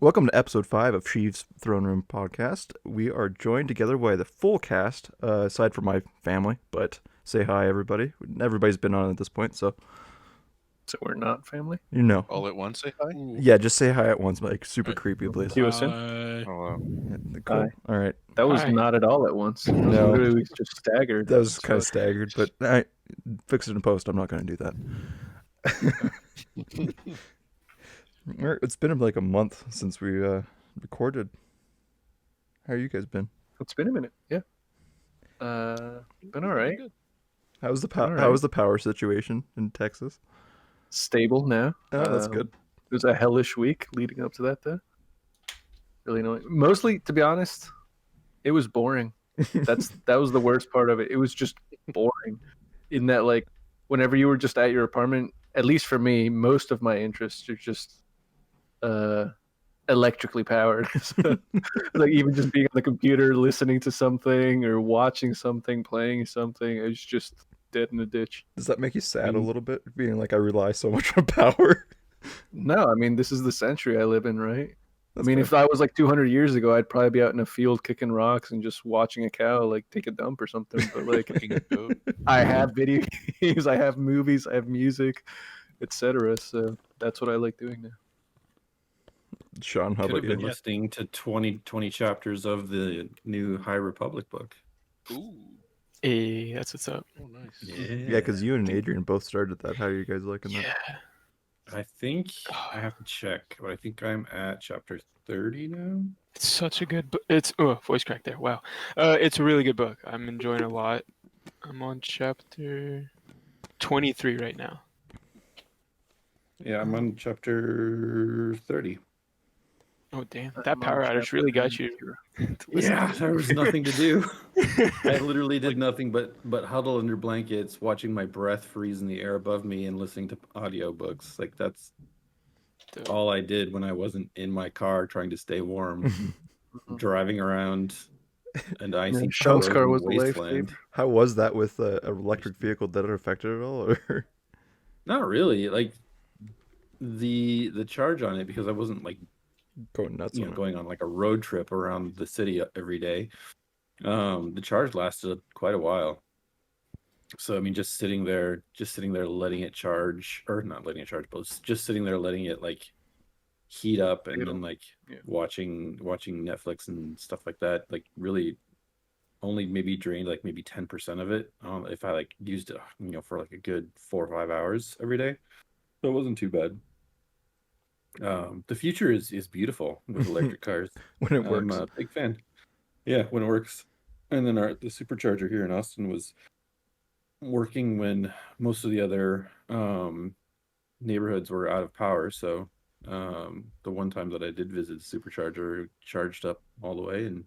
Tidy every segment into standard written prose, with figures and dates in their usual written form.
Welcome to episode 5 of Sheev's Throne Room podcast. We are joined together by the full cast, aside from my family, but say hi, everybody. Everybody's been on at this point, so So we're not family? you know. All at once, say hi? Ooh. Yeah, just say hi at once, like super Right. creepy, please. You assume? Hello. Yeah, cool. Hi. All right. That was Hi. not at all at once. It was No. literally just staggered. That was as kind of fuck. staggered, but I fix it in post. I'm not going to do that. All right, it's been like a month since we recorded. How you guys been? It's been a minute. Yeah. Been all right. How's the All right. How was the power situation in Texas? Stable now. Oh, that's good. It was a hellish week leading up to that, though. Really annoying. Mostly, to be honest, it was boring. That was the worst part of it. It was just boring. In that, like, whenever you were just at your apartment, at least for me, most of my interests are just electrically powered. So, like, even just being on the computer, listening to something or watching something, playing something, it's just dead in a ditch. Does that make you sad a little bit, being like I rely so much on power? No, I mean, this is the century I live in, right? That's I mean, fair. if I was like 200 years ago, I'd probably be out in a field kicking rocks and just watching a cow like take a dump or something. But like, Kicking a goat. I have video games, I have movies, I have music, etc. So that's what I like doing now. Sean, how Could about have been you? listening to 20 chapters of the new High Republic book. Ooh. Hey, that's what's up. Oh, nice. Yeah, because you and Adrian both started that. How are you guys liking that? Yeah. I think I have to check, but I think I'm at chapter 30 now. It's such a good book. It's voice crack there. Wow. It's a really good book. I'm enjoying it a lot. I'm on chapter 23 right now. Yeah, I'm on chapter 30. Oh damn. I'm That on power outage chapter really got you. 0. to listen Yeah, to there was nothing to do. I literally did nothing but huddle under blankets, watching my breath freeze in the air above me and listening to audiobooks. Like that's it. all I did when I wasn't in my car trying to stay warm, driving around an icy Sean's car frozen was a wasteland. lifesaver. How was that with an electric vehicle? Did it affect it at all? Or Not really. Like the charge on it, because I wasn't like going nuts on it? going on like a road trip around the city every day. The charge lasted quite a while. So I mean, just sitting there letting it charge, or not letting it charge, but just sitting there letting it like heat up, and then like watching Netflix and stuff like that, like really only maybe drained like maybe 10% of it if I like used it for like a good 4 or 5 hours every day. So it wasn't too bad. The future is beautiful with electric cars. When it works. I'm a big fan. Yeah, when it works. And then the supercharger here in Austin was working when most of the other neighborhoods were out of power. So the one time that I did visit the supercharger, charged up all the way and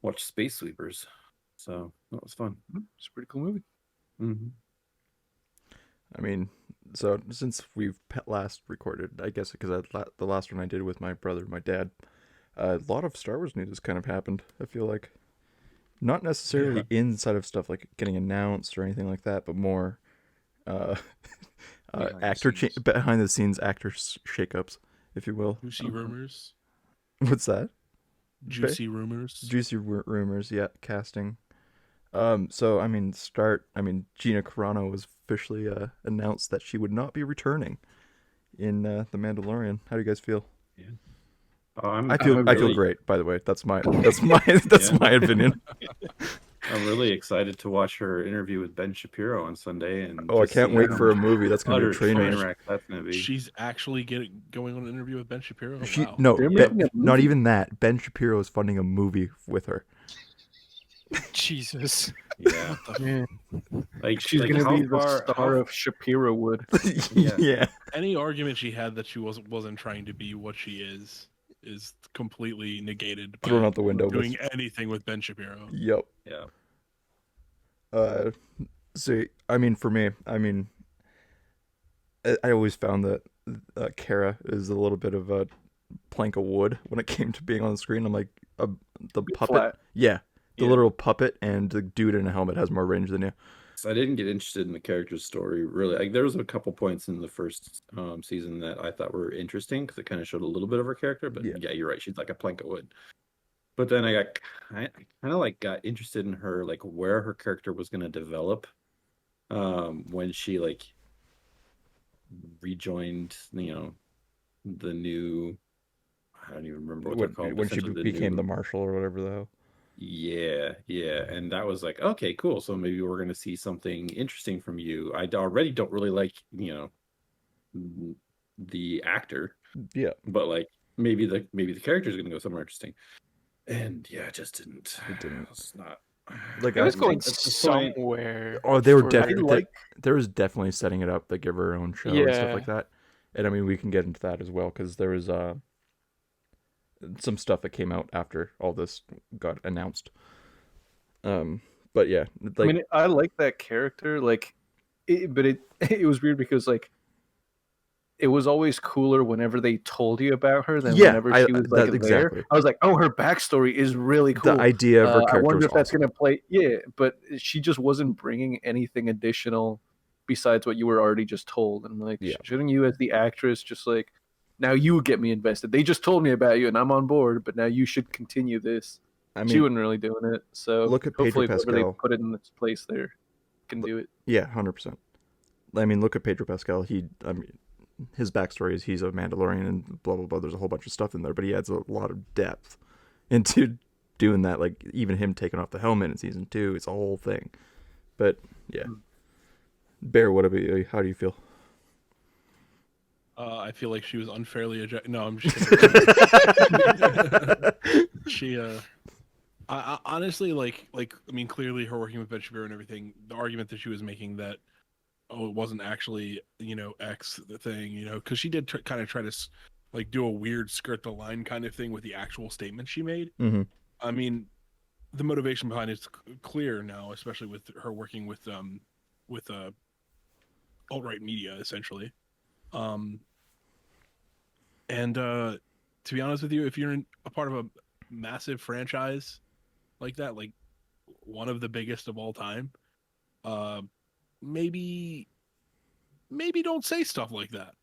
watched Space Sweepers. So that was fun. It's a pretty cool movie. Mm-hmm. I mean, so since we've last recorded, I guess because the last one I did with my brother and my dad, a lot of Star Wars news has kind of happened. I feel like not necessarily inside of stuff like getting announced or anything like that, but more behind the scenes actor shakeups, if you will. Juicy rumors. What's that? Juicy rumors. Juicy rumors, yeah, casting. So I mean, Gina Carrano was officially announced that she would not be returning in The Mandalorian. How do you guys feel? Yeah. I feel great. By the way, that's my my opinion. I'm really excited to watch her interview with Ben Shapiro on Sunday. And I can't wait for a movie that's going to be a train wreck. That's going to be. She's actually going on an interview with Ben Shapiro. Wow. No, They're making a not movie? even that. Ben Shapiro is funding a movie with her. Jesus. Yeah. Yeah. Like She's like gonna how be the far- star how- of Shapiro Wood. Yeah. Any argument she had that she wasn't trying to be what she is completely negated by Thrown out the window. doing anything with Ben Shapiro. Yep. Yeah. See, I mean, for me, I always found that Cara is a little bit of a plank of wood when it came to being on the screen. I'm like, the puppet. Flat. Yeah. The Yeah. literal puppet and the dude in a helmet has more range than you. So I didn't get interested in the character's story really. Like there was a couple points in the first season that I thought were interesting because it kind of showed a little bit of her character. But Yeah. yeah, you're right. She's like a plank of wood. But then I kind of like got interested in her, like where her character was going to develop when she like rejoined, the new. I don't even remember what they're called. When she Essentially the became the new. marshal or whatever the hell. Yeah, yeah, and that was like, okay, cool. So maybe we're gonna see something interesting from you. I already don't really like, the actor, Yeah, but like maybe the character is gonna go somewhere interesting. And yeah, it just didn't. it didn't. It's not. Like It was I going at this point, somewhere. they were for- definitely there was definitely setting it up to give her own show and stuff Yeah. like that. And I mean, we can get into that as well because there was some stuff that came out after all this got announced. But yeah, I like mean, I like that character, like, but it was weird because like it was always cooler whenever they told you about her than Yeah, whenever she was like there. exactly. I was like, oh, her backstory is really cool. The idea of her I character wonder was if that's awesome. gonna play. Yeah, but she just wasn't bringing anything additional besides what you were already just told. And like, Yeah. shouldn't you, as the actress, just like now you get me invested? They just told me about you, and I'm on board. But now you should continue this. I She mean, wasn't really doing it. So look at Pedro hopefully, whoever they Pascal. put it in its place there can do it. Yeah, 100%. I mean, look at Pedro Pascal. I mean, his backstory is he's a Mandalorian and blah blah blah. There's a whole bunch of stuff in there, but he adds a lot of depth into doing that. Like even him taking off the helmet in season 2, it's a whole thing. But yeah, Bear, what about you? How do you feel? I feel like she was unfairly ejected. No, I'm just kidding. I honestly like. I mean, clearly her working with Ben Shapiro and everything. The argument that she was making that, oh, it wasn't actually X the thing, because she did kind of try to like do a weird skirt the line kind of thing with the actual statement she made. Mm-hmm. I mean, the motivation behind it's clear now, especially with her working with alt-right media essentially. And to be honest with you, if you're a part of a massive franchise like that, like one of the biggest of all time, maybe don't say stuff like that.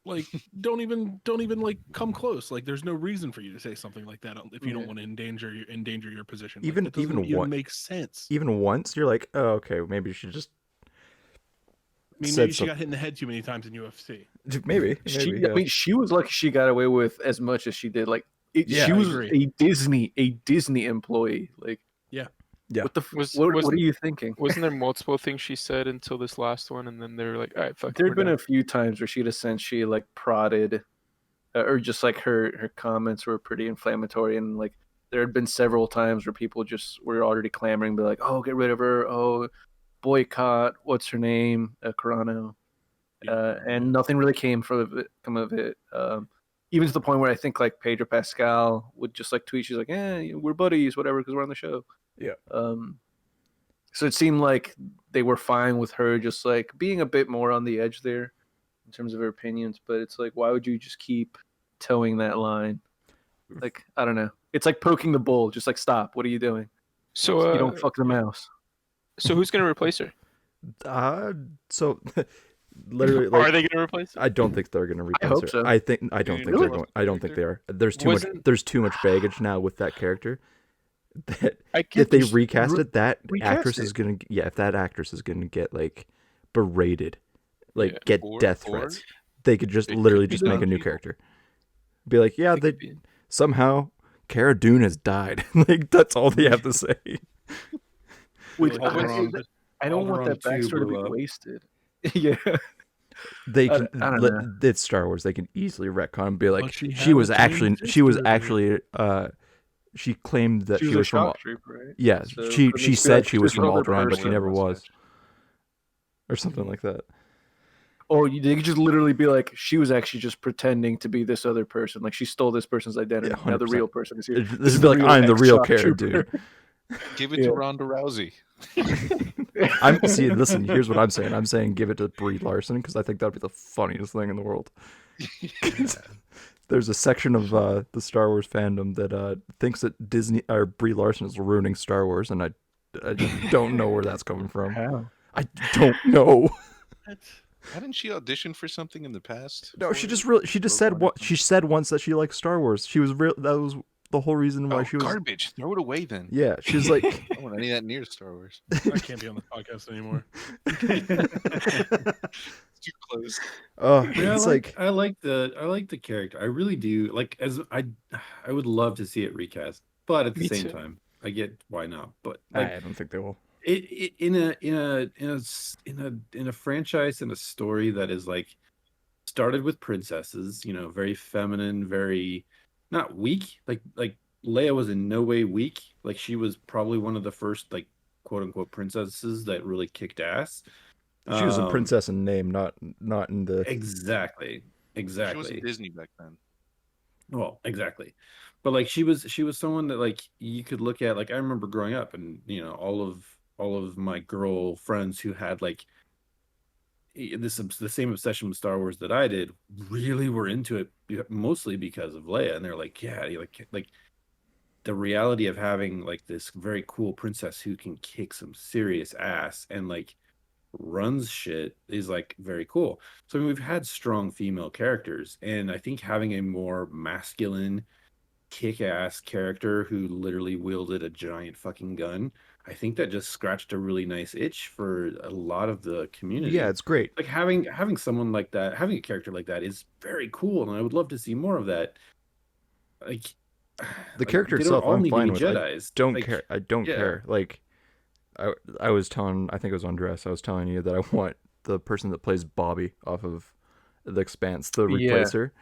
Like don't even like come close. Like there's no reason for you to say something like that if you don't want to endanger your position. Even like, that doesn't even make sense. Even once you're like, oh, okay, maybe you should just. I mean, maybe she got hit in the head too many times in UFC. Maybe. I mean, she was lucky she got away with as much as she did. Like, she was a Disney employee. Like, yeah. What the? What are you thinking? Wasn't there multiple things she said until this last one, and then they were like, "All right, fuck." There'd been a few times where she'd essentially like prodded, or just like her comments were pretty inflammatory, and like there had been several times where people just were already clamoring, be like, "Oh, get rid of her! Oh, boycott! What's her name? Carrano." And nothing really came of it. Even to the point where I think like Pedro Pascal would just like tweet, she's like, we're buddies, whatever, because we're on the show. Yeah. So it seemed like they were fine with her just like being a bit more on the edge there in terms of her opinions. But it's like, why would you just keep towing that line? Like, I don't know. It's like poking the bull. Just like, stop. What are you doing? So you don't fuck the mouse. So who's gonna replace her? So literally, like, are they gonna replace her? I don't think they're gonna replace I hope her. so. I don't think they're going. I don't think they are. There's too much baggage now with that character. That if they recast it, that actress is gonna if that actress is gonna get like berated, like get death threats. They could just literally just make a new character. Be like, yeah, somehow Cara Dune has died. Like that's all they have to say. Which I don't want that backstory to be wasted. Yeah. They can. I don't know. It's Star Wars. They can easily retcon and be like, she was actually. She claimed that she was from. Trooper, right? Yeah, So she said she was from another Alderaan, but she person. never was, or something like that. Or they could just literally be like, she was actually just pretending to be this other person. Like she stole this person's identity. Yeah, now the 100%. real person is here. This would be like, I'm the real Cara Dune. Give it to Ronda Rousey. Listen, here's what I'm saying. I'm saying give it to Brie Larson because I think that'd be the funniest thing in the world. There's a section of the Star Wars fandom that thinks that Disney or Brie Larson is ruining Star Wars, and I don't know where that's coming from. How? I don't know. What? Hadn't she auditioned for something in the past? No, for she it? just said Rogue One or what she said once that she likes Star Wars. She was real. That was the whole reason why Oh, she was. garbage! Throw it away then. Yeah, she was like. I don't want any of that near Star Wars. I can't be on the podcast anymore. It's too close. Yeah, It's like I like the character. I really do. Like as I would love to see it recast, but at the Me same too. time, I get why not. But like I don't think they will. it in a franchise and a story that is like started with princesses, you know, very feminine, very not weak. Like Leia was in no way weak. Like she was probably one of the first like quote unquote princesses that really kicked ass. She was a Um, princess in name, not in the. exactly, She wasn't exactly. Disney back then. Well, exactly. But like she was someone that like you could look at. Like I remember growing up, and you know all of my girl friends who had like the same obsession with Star Wars that I did really were into it mostly because of Leia, and they're like, yeah, like the reality of having like this very cool princess who can kick some serious ass and like runs shit is like very cool. So I mean, we've had strong female characters, and I think having a more masculine kick-ass character who literally wielded a giant fucking gun, I think that just scratched a really nice itch for a lot of the Yeah, community. it's great. Like having someone like that, having a character like that is very cool, and I would love to see more of that. Like, The like character they don't itself, all I'm need to fine be with. I Jedis. don't Like, care. I don't yeah, care. Like, I was telling. I think it was Andres. I was telling you that I want the person that plays Bobby off of The Expanse to Yeah, replace her,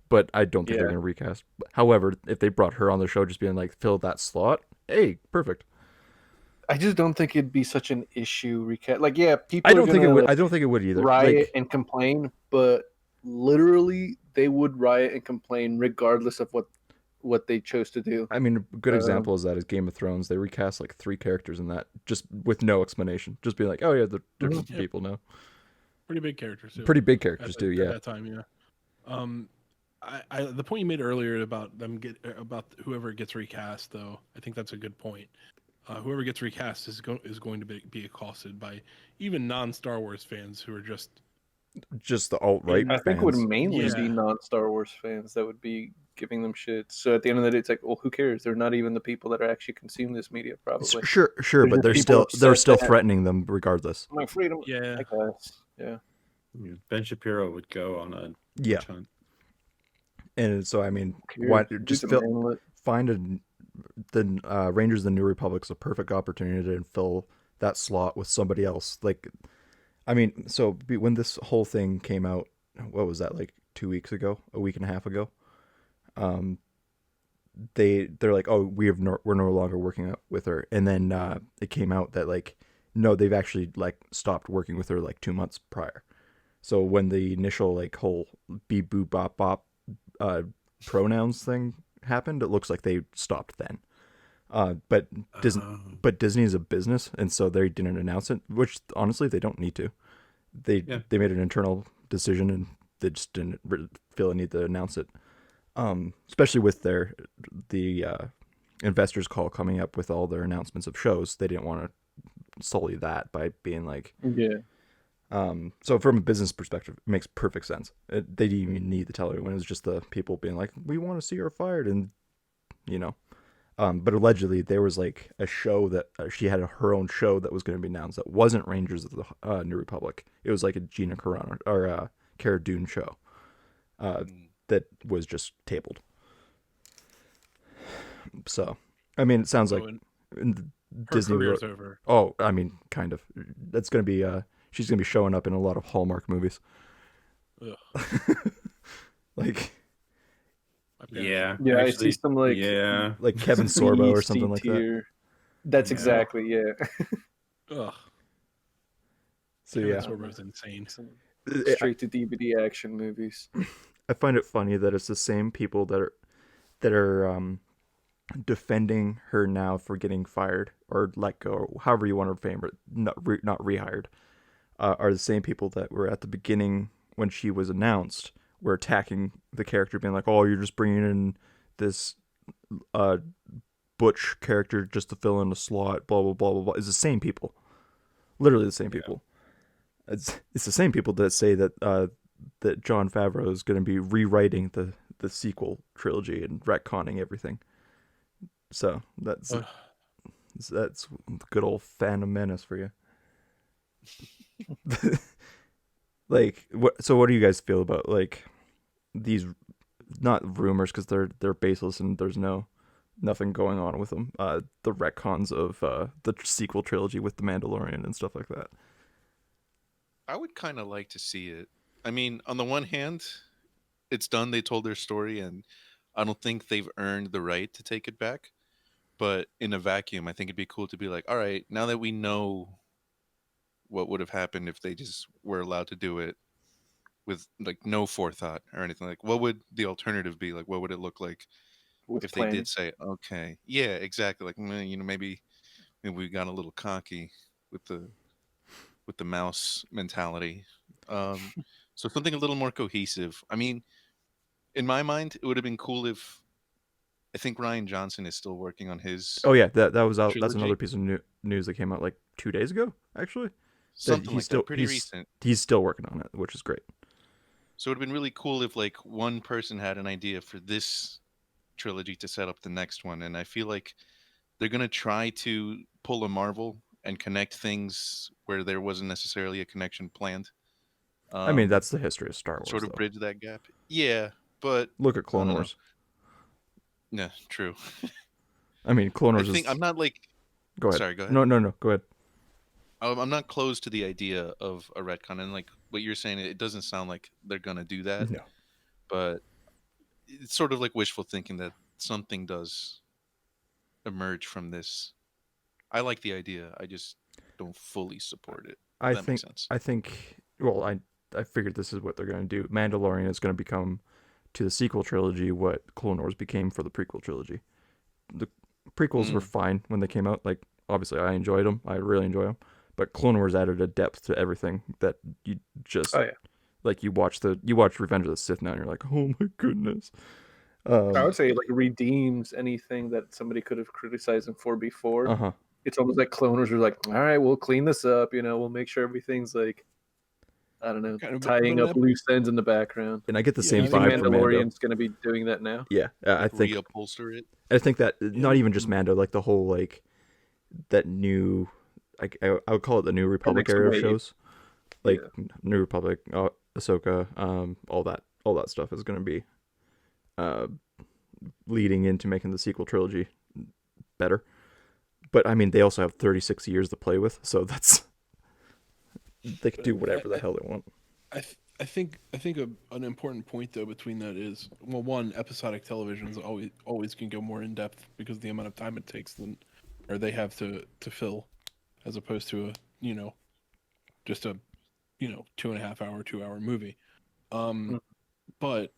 but I don't think they're yeah. gonna recast. However, if they brought her on the show, just being like fill that slot, hey, perfect. I just don't think it'd be such an issue. Like, yeah, people are gonna like I don't think it would either. riot Like, and complain, but literally they would riot and complain regardless of what they chose to do. I mean, a good Um, example is that is Game of Thrones. They recast like 3 characters in that, just with no explanation. Just being like, oh yeah, they're different Yep. people now. Pretty big characters too. Pretty big At, characters the, too. at Yeah. that time, yeah. Um, the point you made earlier about about whoever gets recast, though, I think that's a good point. Whoever gets recast is going to be accosted by even non-Star Wars fans who are just Just the alt right I think it would fans. mainly be Yeah. non-Star Wars fans that would be giving them shit. So at the end of the day, it's like, well, who cares? They're not even the people that are actually consume this media, probably. Sure, They're but just people they're upset still that threatening them regardless. my freedom. yeah. I guess. Yeah. Ben Shapiro would go on a Yeah, witch hunt. and so I mean, Who why cares? just Dude, fill, man, let- find the Rangers of the New Republic's a perfect opportunity to fill that slot with somebody else. Like, I mean, so when this whole thing came out, what was that, like 2 weeks ago, a week and a half ago? Um, they're like, oh, we're no longer working out with her, and then it came out that like, no, they've actually like stopped working with her like 2 months prior. So when the initial like whole beep boop bop bop uh, pronouns thing happened, it looks like they stopped then. But Disney, Oh. but Disney is a business, and so they didn't announce it. Which honestly, they don't need to. Yeah. They made an internal decision, and they just didn't feel a need to announce it. Especially with the investors call coming up with all their announcements of shows, they didn't want to sully that by being like. Yeah. So from a business perspective, it makes perfect sense. They didn't even need to tell everyone. It was just the people being like, "We want to see her fired," and you know. But allegedly there was like a show that she had her own show that was going to be announced that wasn't Rangers of the New Republic. It was like a Gina Carrano or Cara Dune show that was just tabled. So, I mean, it sounds like Oh, and her Disney career's wrote. over. Oh, I mean, kind of. That's going to be. She's going to be showing up in a lot of Hallmark movies. Ugh, Like my parents. Yeah. Yeah, I see actually, some like yeah. like Kevin B, Sorbo or C something like that. tier. That's Yeah. exactly, yeah. Ugh, So Kevin yeah, Sorbo's insane. Some I straight to DVD action movies. find it funny that it's the same people that are defending her now for getting fired or let go, or however you want to frame it, not rehired, are the same people that were at the beginning when she was announced, were attacking the character, being like, "Oh, you're just bringing in this butch character just to fill in a slot." Blah blah blah blah blah. It's the same people, Literally the same Yeah. people. It's the same people that say that Jon Favreau is going to be rewriting the sequel trilogy and retconning everything. So that's good old Phantom Menace for you. Like, what do you guys feel about like these, not rumors because they're baseless and there's nothing going on with them. The retcons of the sequel trilogy with the Mandalorian and stuff like that. I would kind of like to see it. I mean, on the one hand, it's done. They told their story, and I don't think they've earned the right to take it back. But in a vacuum, I think it'd be cool to be like, all right, now that we know what would have happened if they just were allowed to do it with like no forethought or anything, like what would the alternative be? Like, what would it look like with if they planning. did say, okay, yeah, exactly. Like, maybe we got a little cocky with the mouse mentality. Um, so something a little more cohesive. I mean, in my mind, it would have been cool if I think Ryan Johnson is still working on his Oh yeah, that was out. That's another trilogy, piece of news that came out like 2 days ago, actually. That something like that, pretty recent. he's still working on it, which is great. So it would have been really cool if like one person had an idea for this trilogy to set up the next one, and I feel like they're gonna try to pull a Marvel and connect things where there wasn't necessarily a connection planned. I mean, Um, that's the history of Star Wars, Sort of though. bridge that gap. Yeah, but Look at I Clone don't know. Wars. Yeah, true. I mean, Clone I Wars think is. I'm not like. Go ahead. Sorry, go ahead. No. Go ahead. I'm not close to the idea of a retcon, and like what you're saying, it doesn't sound like they're gonna do that. No. But it's sort of like wishful thinking that something does emerge from this. I like the idea. I just don't fully support it. I That makes think. sense. I think. Well, I figured this is what they're going to do. Mandalorian is going to become to the sequel trilogy what Clone Wars became for the prequel trilogy. The prequels were Mm. fine when they came out. Like, obviously, I enjoyed them. I really enjoy them. But Clone Wars added a depth to everything that you just Oh yeah, like. You watch Revenge of the Sith now, and you're like, oh my goodness. I would say it, like redeems anything that somebody could have criticized him for before. Uh-huh. It's almost like Clone Wars are like, all right, we'll clean this up. We'll make sure everything's like, I don't know, Kind of, tying but up loose ends in the background. And I get the Yeah, same I I think think vibe from Mando. Mandalorian's going to be doing that now. Yeah, I Like think reupholster it. that not Yeah. even just Mando, like the whole like that new, I would call it the New Republic next era of wave. shows, like Yeah. New Republic, Ahsoka, all that stuff is going to be uh, leading into making the sequel trilogy better. But I mean, they also have 36 years to play with, so they can do whatever the hell they want. I think an important point though between that is, well, one, episodic televisions always can go more in depth because the amount of time it takes them, or they have to fill, as opposed to just a 2.5 hour 2 hour movie. But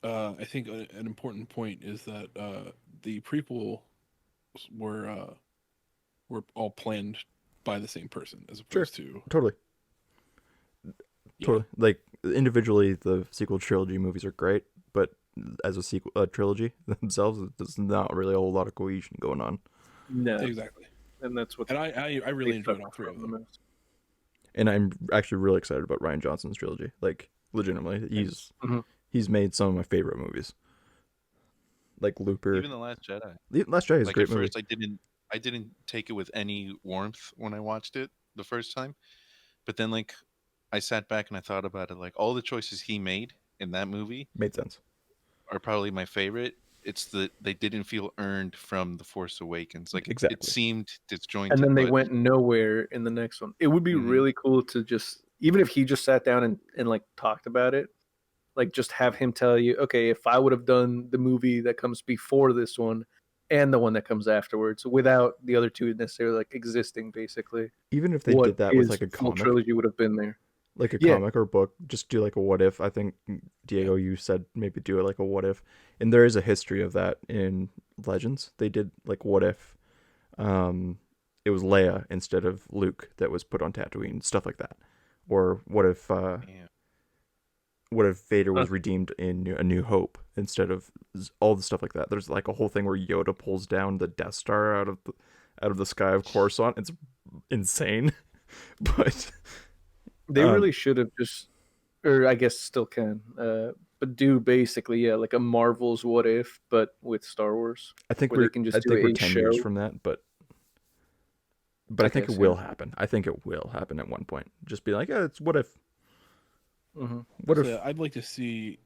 I think an important point is that the prequel were all planned by the same person as opposed to Totally. yeah. Totally. Like individually, the sequel trilogy movies are great, but as a sequel trilogy themselves, there's not really a whole lot of cohesion going on. No, Exactly. and that's what And I really they enjoyed suffer all three of from them. the most. And I'm actually really excited about Ryan Johnson's trilogy. Like legitimately, Mhm. he's made some of my favorite movies. Like Looper. Even the Last Jedi. Last Jedi is a Like great at movie. first, I didn't take it with any warmth when I watched it the first time, but then like I sat back and I thought about it. Like all the choices he made in that movie Made sense. are probably my favorite. It's that they didn't feel earned from The Force Awakens. Like it Exactly. seemed disjointed. And then they but went nowhere in the next one. It would be Mhm. really cool to just, even if he just sat down and like talked about it, like just have him tell you, okay, if I would have done the movie that comes before this one and the one that comes afterwards without the other two necessarily like existing, basically, Even if they what did that with his like a full comic, trilogy would have been there. like a Yeah. comic or book, just do like a what if. I think Diego, you said maybe do it like a what if, and there is a history of that in Legends. They did like what if, it was Leia instead of Luke that was put on Tatooine, stuff like that, or Yeah. what if Vader was redeemed in A New Hope instead of all the stuff like that. There's like a whole thing where Yoda pulls down the Death Star out of the sky of Coruscant. It's insane. But They Um, really should have just, or I guess still can, but do basically, yeah, like a Marvel's What If, but with Star Wars, where they can I just do think we're a 10 years show. from that, but I I think it guess, will yeah. happen. I think it will happen at one point. Just be like, it's what if? Hmm. What if? So I'd like to see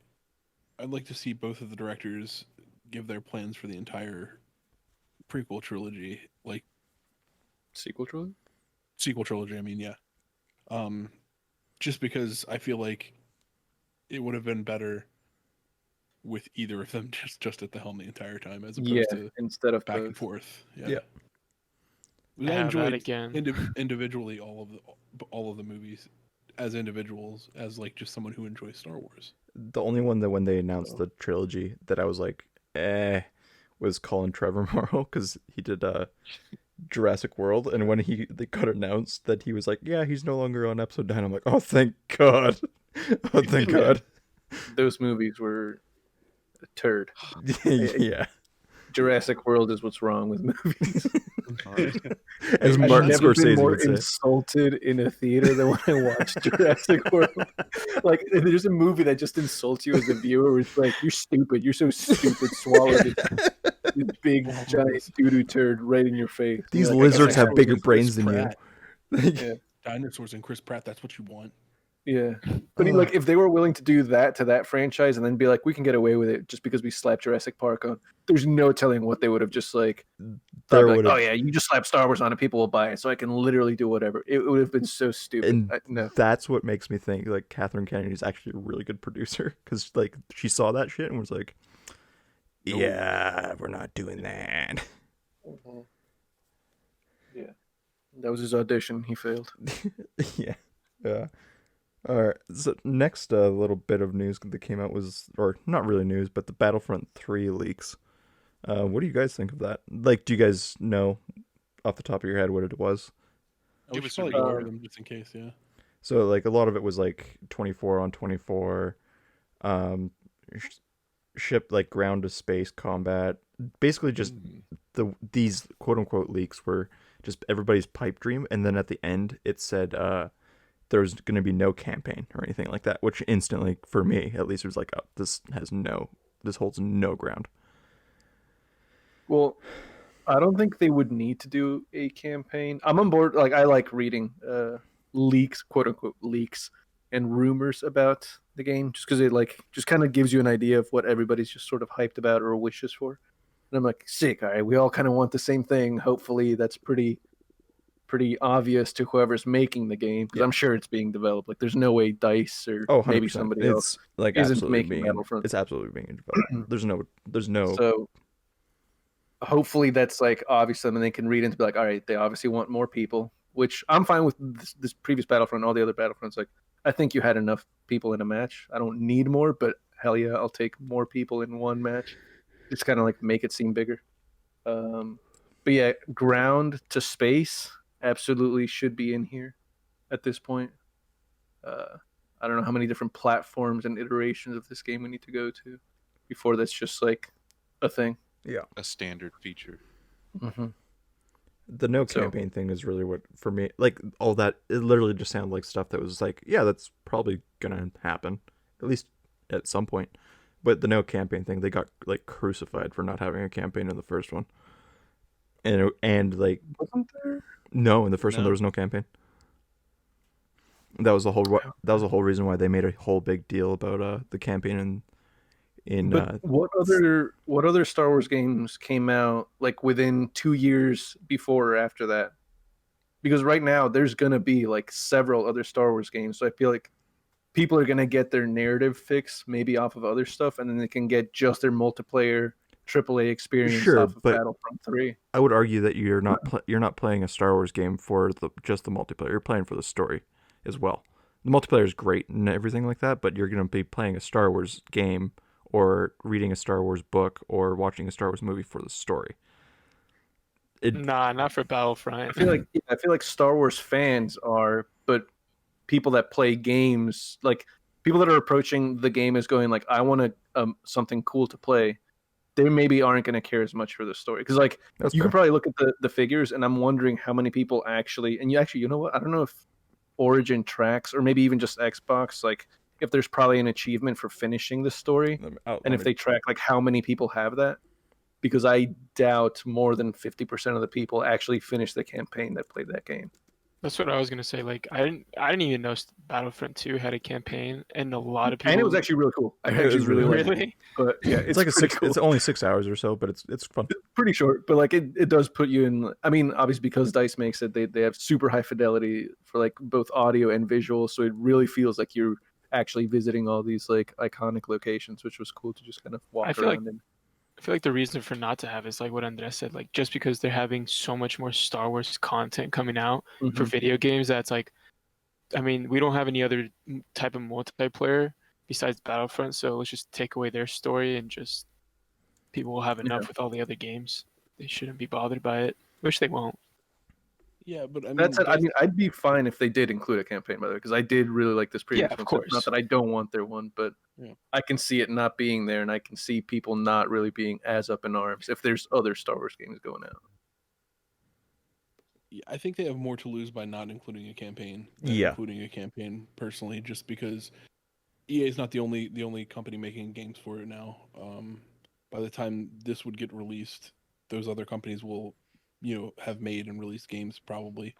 both of the directors give their plans for the entire prequel trilogy, like Sequel trilogy? sequel trilogy. I mean, yeah. Um, just because I feel like it would have been better with either of them just at the helm the entire time, as Yeah, opposed to instead of back and both. forth. Yeah. Yeah. Because I Yeah, that enjoyed again. individually all of the movies as individuals, as like just someone who enjoys Star Wars. The only one that when they announced So, the trilogy that I was like, was Colin Trevor Morrow because he did Jurassic World, and when they got announced that he was like, yeah, he's no longer on episode 9, I'm like, oh, thank God. Oh, thank yeah, God. those movies were a turd. Yeah. Jurassic World is what's wrong with movies. As I've Martin never been Scorsese more would say. insulted in a theater than when I watched Jurassic World. Like, there's a movie that just insults you as a viewer. Where it's like, you're stupid. You're so stupid. Swallow this big giant doo-doo turd right in your face. And These you're like, lizards I have bigger and Chris brains than you. Pratt. Yeah. Dinosaurs and Chris Pratt. That's what you want. Yeah. But like, if they were willing to do that to that franchise and then be like, we can get away with it just because we slapped Jurassic Park on, there's no telling what they would have just like. There Be like, would oh have, yeah, you just slap Star Wars on it, people will buy it, so I can literally do whatever. It would have been so stupid. and No. that's what makes me think like Catherine Kennedy is actually a really good producer because like she saw that shit and was like, yeah, we're not doing that. Yeah, that was his audition. He failed. Yeah. All right. So next little bit of news that came out was, or not really news, but the Battlefront 3 leaks. What do you guys think of that? Like, do you guys know off the top of your head what it was? We Give should us a probably go over recap. them just in case. Yeah. So like a lot of it was like 24 on 24, um, ship like ground to space combat. Basically, just these quote unquote leaks were just everybody's pipe dream, and then at the end it said there's going to be no campaign or anything like that, which instantly for me at least was like, oh, this holds no ground. Well, I don't think they would need to do a campaign. I'm on board. Like, I like reading leaks, quote unquote leaks, and rumors about the game, just because it like just kind of gives you an idea of what everybody's just sort of hyped about or wishes for. And I'm like, sick. All right, we all kind of want the same thing. Hopefully, that's pretty obvious to whoever's making the game, because Yeah. I'm sure it's being developed. Like, there's no way DICE or Oh, 100%. maybe somebody else It's like isn't absolutely making being Battlefront. it's absolutely being developed. There's no So hopefully that's like obvious, and they can read into be like, all right, they obviously want more people, which I'm fine with. This previous Battlefront, all the other Battlefronts, like I think you had enough people in a match. I don't need more, but hell yeah, I'll take more people in one match. It's kind of like make it seem bigger. But yeah, ground to space absolutely should be in here at this point. I don't know how many different platforms and iterations of this game we need to go to before that's just like a thing. yeah. A standard feature. Mm-hmm. The no So- campaign thing is really what for me, like all that, it literally just sounded like stuff that was like, yeah, that's probably gonna happen at least at some point. But the no campaign thing, they got like crucified for not having a campaign in the first one, and like Wasn't there? no, in the first one No. there was no campaign. That was the whole reason why they made a whole big deal about the campaign in But what other Star Wars games came out like within 2 years before or after that? Because right now there's gonna be like several other Star Wars games, so I feel like people are gonna get their narrative fix maybe off of other stuff, and then they can get just their multiplayer AAA experience Sure, off of but Battlefront 3. I would argue that you're not playing a Star Wars game for just the multiplayer. You're playing for the story as well. The multiplayer is great and everything like that, but you're going to be playing a Star Wars game or reading a Star Wars book or watching a Star Wars movie for the story. Nah, not for Battlefront. I feel like Star Wars fans are, but people that play games, like people that are approaching the game as going like, I want something cool to play. they maybe aren't going to care as much for the story. Because like That's you fair. can probably look at the figures, and I'm wondering how many people actually. And you know what? I don't know if Origin tracks, or maybe even just Xbox, like if there's probably an achievement for finishing the story, and if they track like how many people have that. Because I doubt more than 50% of the people actually finish the campaign that played that game. That's what I was gonna say. Like I didn't even know Battlefront 2 had a campaign, and a lot of people. And it was actually really cool. I It actually was really really liked it. really. But yeah, It's like pretty cool. It's only 6 hours or so, but it's fun. Pretty short, but like it does put you in. I mean, obviously because Dice makes it, they have super high fidelity for like both audio and visual, so it really feels like you're actually visiting all these like iconic locations, which was cool to just kind of walk I feel like around in. I feel like the reason for not to have is like what Andres said, like just because they're having so much more Star Wars content coming out for Mhm. video games, that's like, I mean, we don't have any other type of multiplayer besides Battlefront, so let's just take away their story and just people will have enough Yeah. with all the other games. They shouldn't be bothered by it, which they won't. Yeah, but I mean, That said, I Dice- mean, I'd be fine if they did include a campaign, by the way, because I did really like this previous Yeah, of one. So it's not course. that I don't want their one, but Yeah. I can see it not being there, and I can see people not really being as up in arms if there's other Star Wars games going out. yeah, I think they have more to lose by not including a campaign than Yeah. including a campaign. Personally, just because EA is not the only company making games for it now. By the time this would get released, those other companies will, have made and released games probably.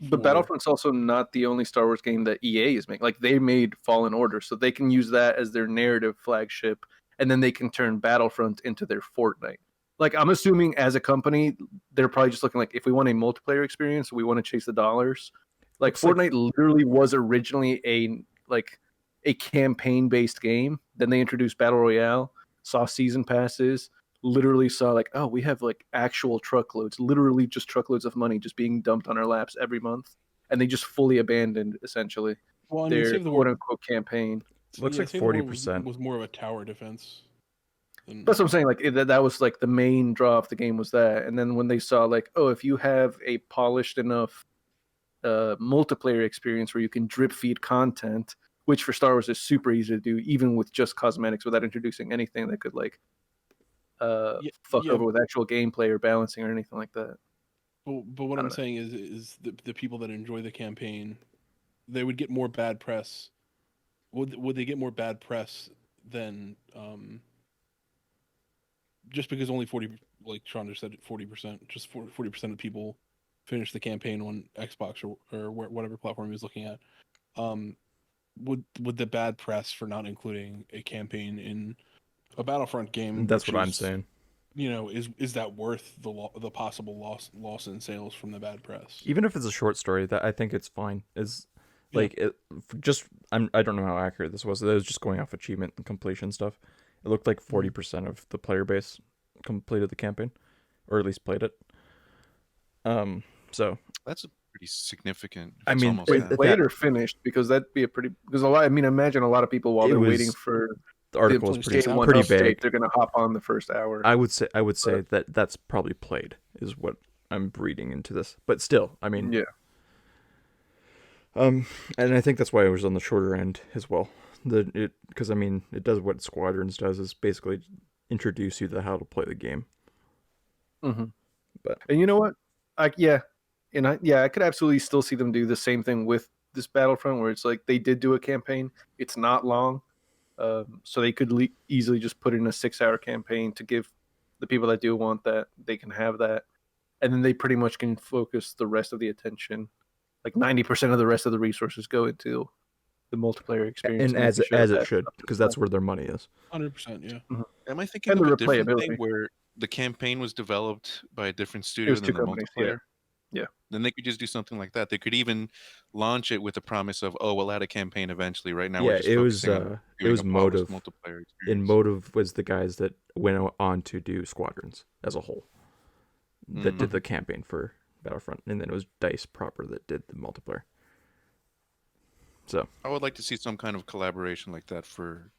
But for- Battlefront's also not the only Star Wars game that EA is making. Like they made Fallen Order, so they can use that as their narrative flagship, and then they can turn Battlefront into their Fortnite. Like I'm assuming as a company, they're probably just looking like if we want a multiplayer experience, we want to chase the dollars. Like Looks like- Fortnite literally was originally a campaign based game. Then they introduced Battle Royale, saw season passes, literally saw like, oh, we have like actual truckloads, literally just truckloads of money just being dumped on our laps every month, and they just fully abandoned essentially well, I mean, their Save the quote World unquote campaign. Looks like Save the World 40%. was more of a tower defense. Than, That's what I'm saying. Like that was like the main draw of the game was that, and then when they saw like, oh, if you have a polished enough multiplayer experience where you can drip feed content, which for Star Wars is super easy to do, even with just cosmetics, without introducing anything that could like fuck yeah. over with actual gameplay or balancing or anything like that. But what I I'm don't know. saying is the people that enjoy the campaign, they would get more bad press. Would they get more bad press than just because only 40, like Chandra said, 40%, just 40% of people finish the campaign on Xbox or whatever platform he was looking at. Would the bad press for not including a campaign in a Battlefront game? That's which what I'm is, saying. Is that worth the possible loss in sales from the bad press? Even if it's a short story, that I think it's fine. Is Yeah. like it just I don't know how accurate this was. It was just going off achievement and completion stuff. It looked like 40% of the player base completed the campaign, or at least played it. So That's a pretty significant. I it's mean, almost it- half. that- Played or finished, because that'd be a pretty because a lot. I mean, imagine a lot of people while It they're was- waiting for the article was Day pretty day one pretty update, vague. they're gonna hop on the first hour. I would say that that's probably played is what I'm reading into this. But still, I mean, Yeah. and I think that's why it was on the shorter end as well. Because I mean, it does what Squadrons does is basically introduce you to how to play the game. Mm-hmm. But- and you know what? I could absolutely still see them do the same thing with this Battlefront, where it's like they did do a campaign. It's not long, so they could easily just put in a 6-hour campaign to give the people that do want that, they can have that, and then they pretty much can focus the rest of the attention. Like 90% of the rest of the resources go into the multiplayer experience, And as making sure it that should, stuff is because that's fun. where their money is. 100%, yeah. Am I thinking And of the a different replayability. thing where the campaign was developed by a different It studio was than two the companies. Yeah. multiplayer? Then they could just do something like that. They could even launch it with the promise of, oh, we'll add a campaign eventually. Right now, we're Yeah, just it was focusing on it was doing a flawless Motive. multiplayer And experience. Motive was the guys that went on to do Squadrons as a whole, that did the campaign for Battlefront, and then it was Dice proper that did the multiplayer. So I would like to see some kind of collaboration like that for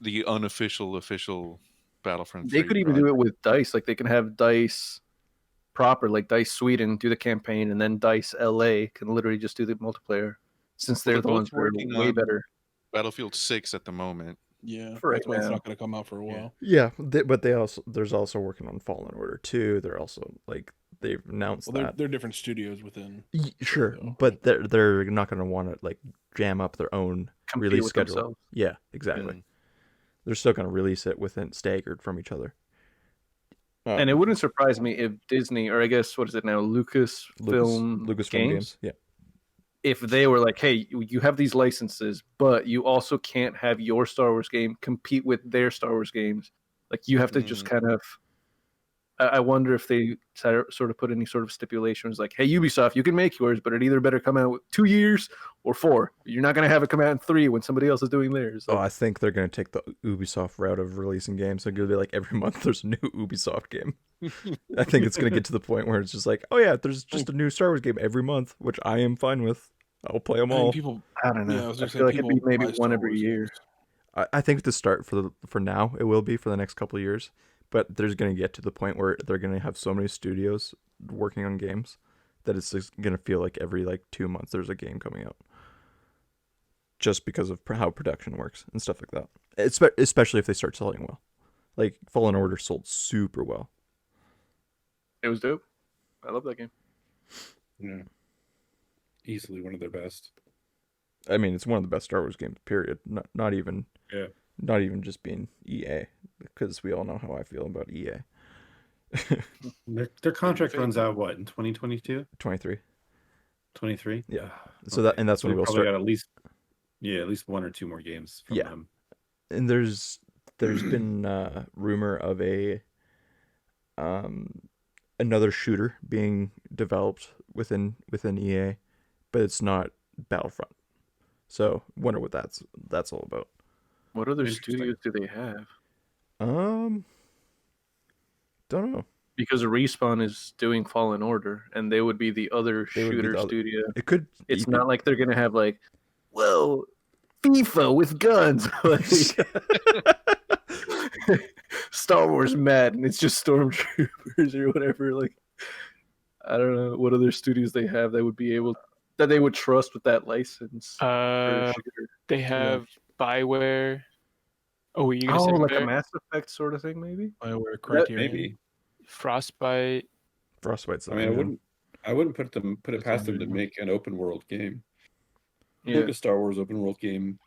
the unofficial official Battlefront. They 3 could even do it with Dice. Like they can have Dice proper, like Dice Sweden, do the campaign, and then Dice LA can literally just do the multiplayer, since Well, they're the they're ones both that are working way on- better. Battlefield 6 at the moment. Yeah, For that's right why it's now. not going to come out for a while. Yeah, but there's also working on Fallen Order 2. They're also like they've announced Well, that. they're different studios within. Sure, though, but right? they're not going to want to like jam up their own Compete release with schedule. themselves. Yeah, exactly. Mm. They're still going to release it within staggered from each other. And it wouldn't surprise me if Disney, or I guess what is it now, Lucasfilm Lucasfilm Games, yeah. if they were like, hey, you have these licenses, but you also can't have your Star Wars game compete with their Star Wars games. Like you have to just kind of. I wonder if they sort of put any sort of stipulations like, hey, Ubisoft, you can make yours, but it either better come out 2 years or 4. You're not going to have it come out in 3 when somebody else is doing theirs. Oh, Like, I think they're going to take the Ubisoft route of releasing games. So it'll be like every month there's a new Ubisoft game. I think it's going to get to the point where it's just like, oh yeah, there's just a new Star Wars game every month, which I am fine with. I'll play them I mean, all. people. I don't know. Yeah, I was I gonna say feel like it'd be people maybe buy one Star every Wars year. games. I think to start for now it will be for the next couple of years, but there's going to get to the point where they're going to have so many studios working on games that it's just going to feel like every like 2 months there's a game coming out, just because of how production works and stuff like that. Especially if they start selling well. Like Fallen Order sold super well. It was dope. I love that game. Yeah. Easily one of their best. I mean, it's one of the best Star Wars games. Period. Not even. Yeah. Not even just being EA, because we all know how I feel about EA. Their contract runs out what in 2022? 23. 23? Yeah. So that's when they we'll probably start. got at least 1 or 2 more games from Yeah. them. And there's been rumor of a another shooter being developed within EA, but it's not Battlefront. So wonder what that's all about. What other Interesting. studios do they have? Don't know. Because Respawn is doing Fallen Order, and they would be the other They would be shooter the other- studio. It could. It's not like they're gonna have like, well, FIFA with guns, like Star Wars Madden. It's just stormtroopers or whatever. Like, I don't know what other studios they have that would be able that they would trust with that license. For a shooter. They have Bioware. Oh, were you gonna Oh, say like a Bioware? Mass Effect sort of thing, maybe. Bioware, Criterion. Maybe. Frostbite. Frostbite's. I mean, I wouldn't put it That's past a them new to one. make an open world game. Yeah, Like a Star Wars open world game,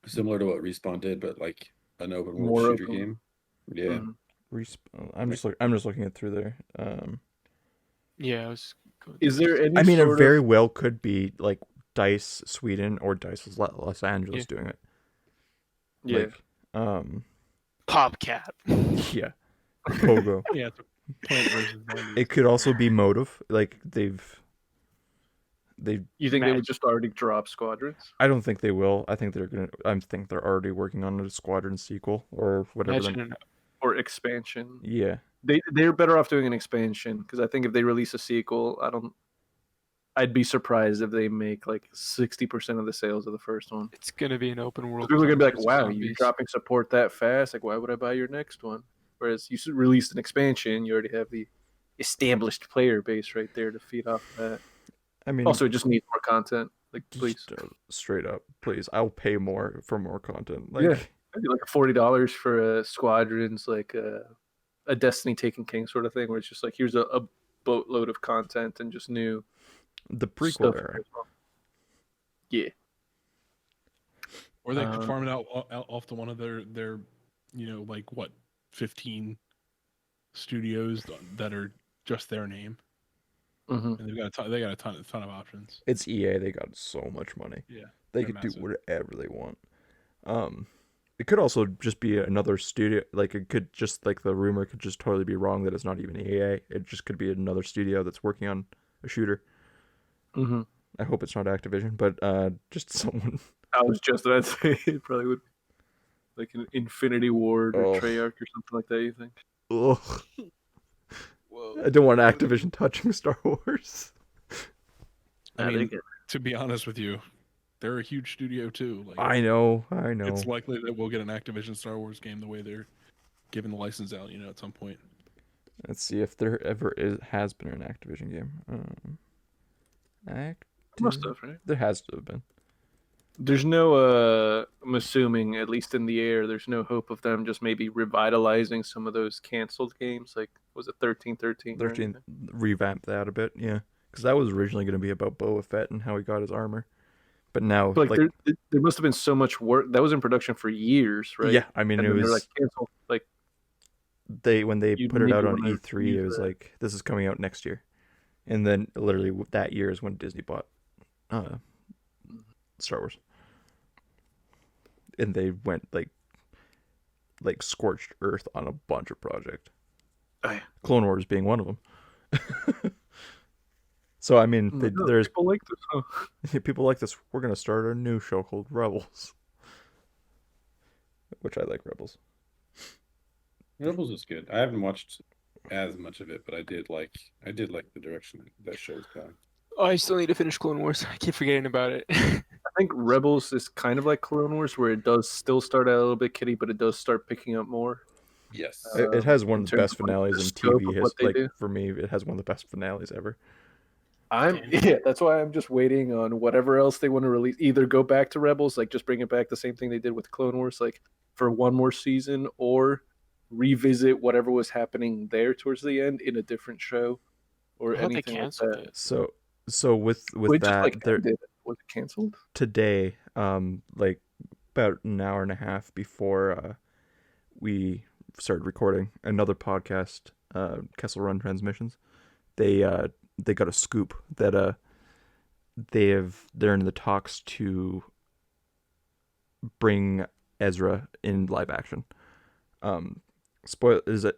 similar to what Respawn did, but like an open world More shooter open. game. Yeah. Mhm. I'm just looking it through there. Yeah, I was. Going Is there any? I mean, it sort very of, well could be like DICE Sweden or DICE Los Angeles doing it. yeah. Like, PopCap? yeah, Pogo. Yeah, it's a Plant vs. Zombies. It could also be Motive. Like they. You think they would Imagine- just already drop Squadrons? I don't think they will. I think they're gonna. I think they're already working on a Squadron sequel or whatever. Imagine Or expansion? Yeah, They're better off doing an expansion because I think if they release a sequel, I'd be surprised if they make like 60% of the sales of the first one. it's gonna be an open world. People are gonna be like, Plants vs. "Wow, you're Zombies. dropping support that fast? Like, why would I buy your next one?" Whereas you released an expansion, you already have the established player base right there to feed off of that. I mean, Also, it just needs more content. Like, please, just, straight up, please. I'll pay more for more content. Like, Yeah. maybe like $40 for a Squadrons, like a Destiny Taken King sort of thing, where it's just like here's a boatload of content and just new the prequel stuff. era. Yeah, Or they could farm it out off to one of their like what 15 studios that are just their name, hmm and they've got a ton of options. It's EA. They got so much money. Yeah, They they're could massive. do whatever they want. It could also just be another studio. Like it could just like the rumor could just totally be wrong that it's not even EA. It just could be another studio that's working on a shooter. hmm I hope it's not Activision, but just someone. I was just about to say it probably would, like an Infinity Ward or Oh. Treyarch or something like that. You think? Ugh, Whoa. I don't want Activision touching Star Wars. I mean, to be honest with you, they're a huge studio too. Like, I know. it's likely that we'll get an Activision Star Wars game the way they're giving the license out. At some point. Let's see if there ever has been an Activision game. Must have, right? There has to have been. There's no, I'm assuming, at least in the air, there's no hope of them just maybe revitalizing some of those canceled games. Like, was it 1313 or 13 anything? revamp that a bit, yeah, because that was originally going to be about Boba Fett and how he got his armor, but now But like, like there must have been so much work that was in production for years, right? yeah, I mean And it then they're like was canceled. Like, when they you put it maybe out on want to E3, use it was that. like this is coming out next year, and then literally that year is when Disney bought uh, Star Wars, and they went like scorched earth on a bunch of projects. Oh, yeah. Clone Wars being one of them. So I mean, there's People like this, huh? people like this. We're gonna start a new show called Rebels, which I like Rebels. Rebels is good. I haven't watched as much of it, but I did like the direction that show's going. Oh, I still need to finish Clone Wars. I keep forgetting about it. I think Rebels is kind of like Clone Wars, where it does still start out a little bit kiddie, but it does start picking up more. Yes. It has one in of the terms best of, like, finales the in scope TV of what history. they Like do. for me, it has one of the best finales ever. Yeah, that's why I'm just waiting on whatever else they want to release. Either go back to Rebels, like just bring it back the same thing they did with Clone Wars, like for one more season, or revisit whatever was happening there towards the end in a different show, or I thought they anything like canceled that. it. So with Well, it just like that, there ended. Was it canceled? today, like about an hour and a half before we started recording another podcast, Kessel Run Transmissions, they got a scoop that they're in the talks to bring Ezra in live action. Spoil is it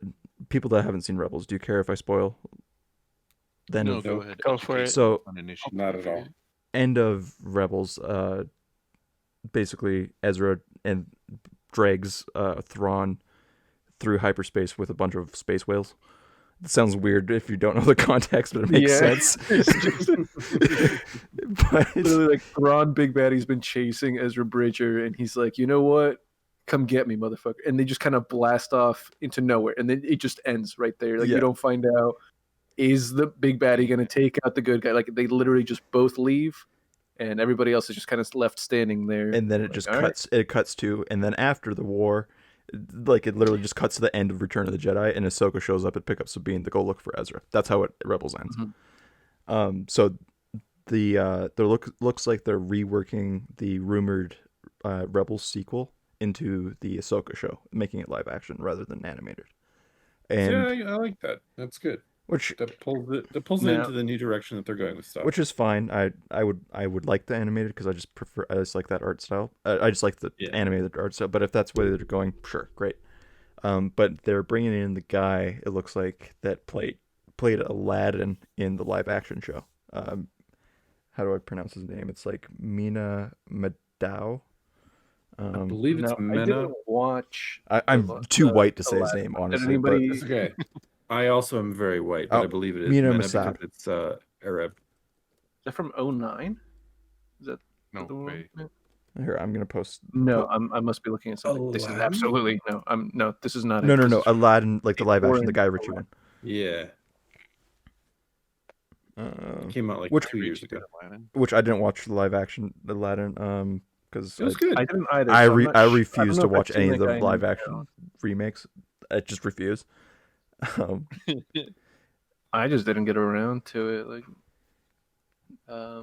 people that haven't seen Rebels? Do you care if I spoil? The end No, of go ahead. Go for Educate it. So on an issue. Not at all. end of Rebels. Basically Ezra and drags Thrawn through hyperspace with a bunch of space whales. It sounds weird if you don't know the context, but it makes sense. But Literally, like Thrawn Big Baddy's been chasing Ezra Bridger, and he's like, you know what? Come get me, motherfucker! And they just kind of blast off into nowhere, and then it just ends right there. Like Yeah. you don't find out is the Big Baddie going to take out the good guy. Like they literally just both leave, and everybody else is just kind of left standing there. and then it Like, just all right. cuts. It cuts to, and then after the war, like it literally just cuts to the end of Return of the Jedi, and Ahsoka shows up and picks up Sabine to go look for Ezra. That's how Rebels ends. So there looks like they're reworking the rumored Rebels sequel into the Ahsoka show, making it live action rather than animated. And Yeah, I like that. That's good. which That pulls it Now- into the new direction that they're going with stuff. which is fine. I would like the animated because I just like that art style. I just like the Yeah. animated art style. But if that's where they're going, sure, great. But they're bringing in the guy. It looks like that played Aladdin in the live action show. How do I pronounce his name? It's like Mina Madao. I believe it's No, I Mena. didn't watch. I'm too white to say his Aladdin. name, Did honestly. anybody? It's okay. I also am very white, but Oh, I believe it is Mina Mena Masad. because it's Arab. Is that from 09? Is that No the one? way. But here I'm gonna post. No, I must be looking at something. This is Aladdin? absolutely no. This is not. No, it. no, This no. is Aladdin, like the live action, the foreign Guy Ritchie one. Yeah, came out like Which- 2 years ago. Which I didn't watch the live action Aladdin. Because It was good. I didn't either. I so I'm not I sh- don't refuse know to if I've watch seen any that of the guy in live the action show. remakes. I just refuse. I just didn't get around to it. Like,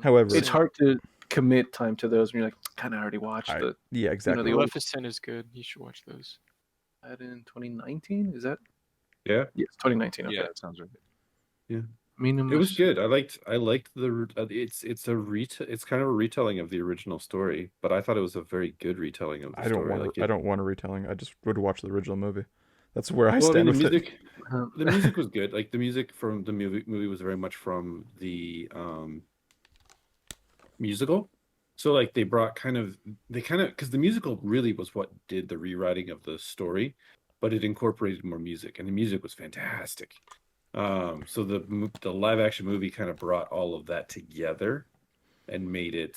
However, it's hard to commit time to those when you're like, kind of already watched I- it. yeah, exactly. the old- Maleficent is good. You should watch those. That in 2019? Is that? Yeah, Yes, 2019. Okay. Yeah, that sounds right. I mean, it was good. I liked the it's it's kind of a retelling of the original story, but I thought it was a very good retelling of the I don't story. want. Like I don't want a retelling. I just would watch the original movie. That's where I Well, I stand mean, the with it. music, the music was good. Like the music from the movie was very much from the musical. So like they kind of because the musical really was what did the rewriting of the story, but it incorporated more music, and the music was fantastic. So the live action movie kind of brought all of that together and made it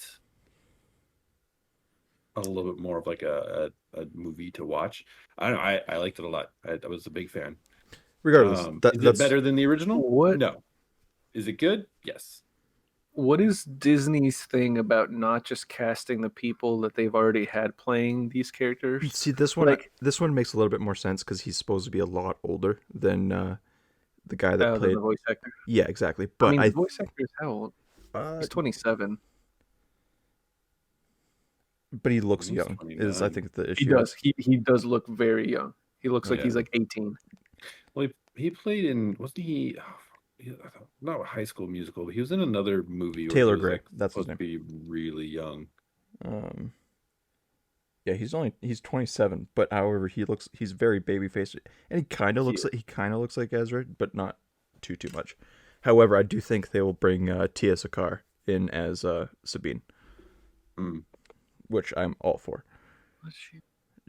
a little bit more of like a movie to watch. I don't know. I liked it a lot. I was a big fan. Regardless, Is that's it better than the original? What? No. Is it good? Yes. what is Disney's thing about not just casting the people that they've already had playing these characters? See, this one, Like, this one makes a little bit more sense because he's supposed to be a lot older than the guy that than played. the voice actor. Yeah, exactly. I But mean, the voice actor is how old? uh, He's 27. but he looks He's young. Is I 29. think the He issue. does. He does look very young. He looks like Yeah. he's like 18. Well, he played in wasn't he? Not a High School Musical, but he was in another movie. Where Taylor he was, Gray, like, that's his supposed to be really young. Yeah, he's 27, but however he's very baby faced, and he kind of looks like Ezra, but not too much. However, I do think they will bring Tia Sakar in as Sabine, Mm. which I'm all for. What's she?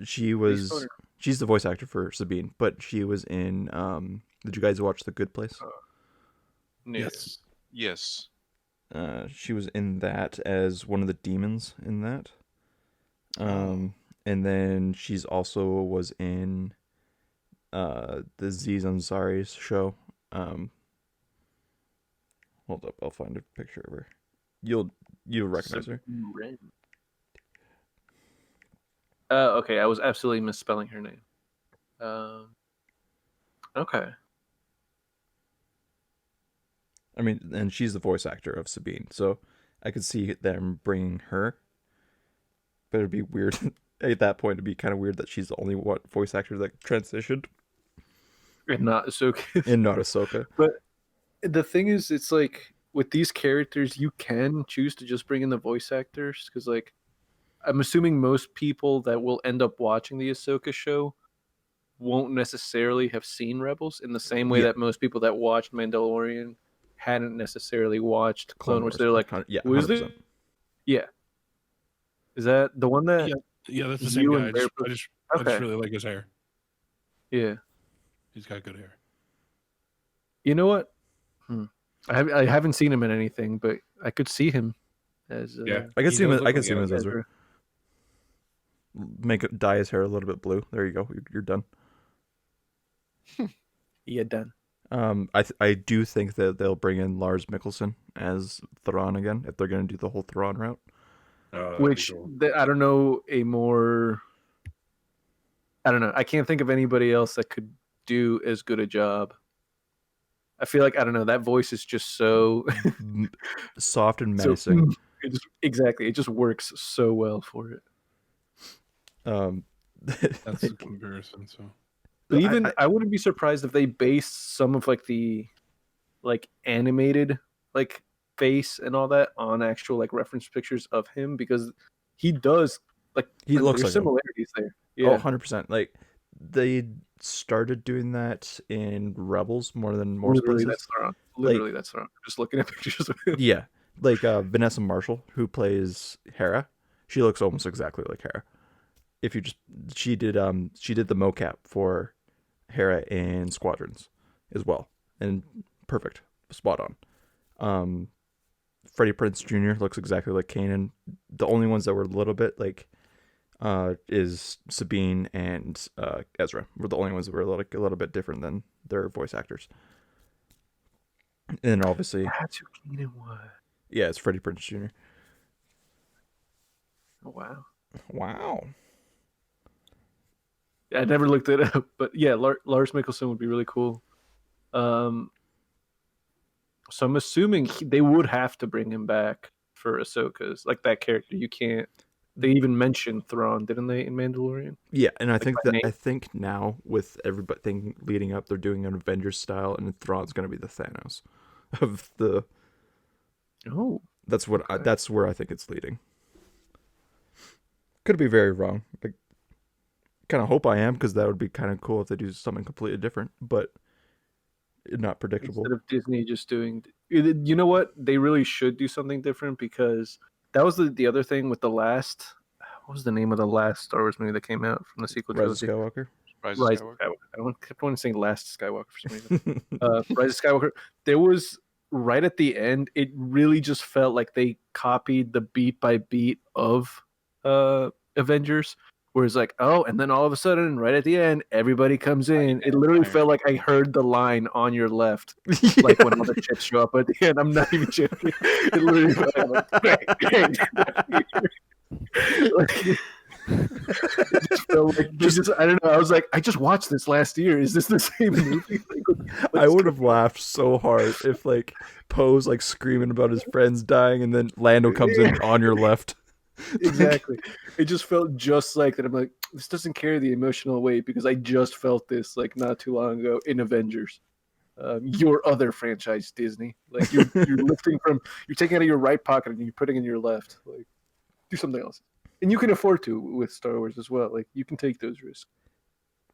She's the voice actor for Sabine, but she was in did you guys watch The Good Place? No. Yes. Yes. She was in that as one of the demons in that. And then she's also was in the Aziz Ansari's show. Hold up, I'll find a picture of her. You'll recognize her. Okay, I was absolutely misspelling her name. Okay. I mean, and she's the voice actor of Sabine, so I could see them bringing her. But it'd be weird at that point. It'd be kind of weird that she's the only voice actor that transitioned And not Ahsoka. and not Ahsoka. But the thing is, it's like with these characters, you can choose to just bring in the voice actors because, like, I'm assuming most people that will end up watching the Ahsoka show won't necessarily have seen Rebels in the same way Yeah. that most people that watched Mandalorian hadn't necessarily watched Clone Wars. They're like, yeah, who is 100%. it? Yeah. Is that the one that? Yeah, that's the You same guy. and Bear I just Okay. really like his hair. Yeah. He's got good hair. You know what? I haven't seen him in anything, but I could see him as. Yeah. I can He see him. does I look can like see him as Ezra. Ezra. Dye his hair a little bit blue. There you go. You're done. Yeah, done. I do think that they'll bring in Lars Mikkelsen as Thrawn again if they're going to do the whole Thrawn route. That'd be Which cool. I don't know a more. I don't know. I can't think of anybody else that could do as good a job. I feel like I don't know. That voice is just so Soft and so- menacing. exactly. It just works so well for it. That's a comparison. So But even I wouldn't be surprised if they based some of like the like animated like face and all that on actual like reference pictures of him because he does like He looks there's like him. similarities there. Oh, Yeah. 100%. Like they started doing that in Rebels more than most Literally, places. that's wrong. Literally, that's wrong. Just looking at pictures of him. Yeah, like Vanessa Marshall, who plays Hera, she looks almost exactly like Hera. If you just she did the mocap for Hera in Squadrons as well, and perfect, spot on. Freddie Prinze Jr. looks exactly like Kanan. The only ones that were a little bit like is Sabine and Ezra were the only ones that were a little bit different than their voice actors. And obviously, That's who Keenan was. yeah, it's Freddie Prinze Jr. Oh, wow. Wow. I never looked it up, but yeah, Lars Mikkelsen would be really cool. So I'm assuming they would have to bring him back for Ahsoka's like that character. You can't. They even mentioned Thrawn, didn't they, in Mandalorian? Yeah, and I think by that name? I think now with everything leading up, they're doing an Avengers style, and Thrawn's going to be the Thanos of the. Oh, That's what. Okay. That's where I think it's leading. Could be very wrong. Like, kind of hope I am because that would be kind of cool if they do something completely different, but not predictable. instead of Disney just doing. You know what? They really should do something different because that was the other thing with the last. What was the name of the last Star Wars movie that came out from the sequel Rise of trilogy? Skywalker. Rise Rise of of Skywalker. Skywalker. Kept on saying Last Skywalker for some reason. Rise of Skywalker. There was right at the end. It really just felt like they copied the beat by beat of Avengers, where it's like, oh, and then all of a sudden, right at the end, everybody comes in. It literally felt like I heard the line on your left, like when all the ships show up at the end. I'm not even joking. It literally felt like, great. Like, it just felt like I don't know. I was like, I just watched this last year. Is this the same movie? I would have laughed so hard if like Poe's like screaming about his friends dying, and then Lando comes in on your left. Exactly. It just felt just like that. I'm like, this doesn't carry the emotional weight because I just felt this like not too long ago in Avengers. Your other franchise, Disney. Like you're you're taking out of your right pocket and you're putting in your left. Like, do something else. And you can afford to with Star Wars as well. Like you can take those risks.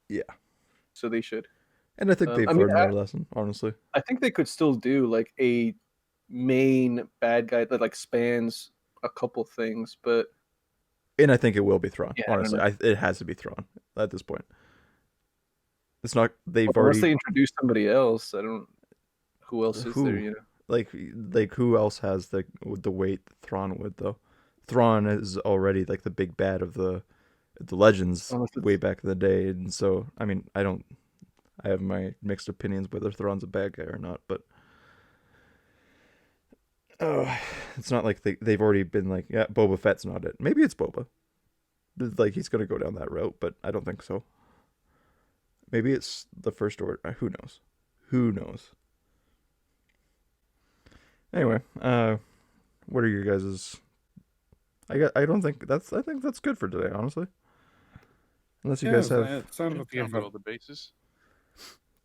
Yeah. So they should. And I think they've learned their lesson, honestly. I think they could still do like a main bad guy that like spans a couple things, but and I think it will be Thrawn. Yeah, honestly, it has to be Thrawn at this point. It's not. They've unless already they introduce somebody else. I don't. Who else is there? You know, like who else has the weight that Thrawn would though? Thrawn is already like the big bad of the Legends way back in the day, and so I mean, I have my mixed opinions whether Thrawn's a bad guy or not, but it's not like they've already been like, yeah, Boba Fett's not it. Maybe it's Boba. Like he's gonna go down that route, but I don't think so. Maybe it's the First Order. Who knows? Who knows? Anyway, what are your guys's? I don't think that's. I think that's good for today, honestly. Unless you guys have. All the bases.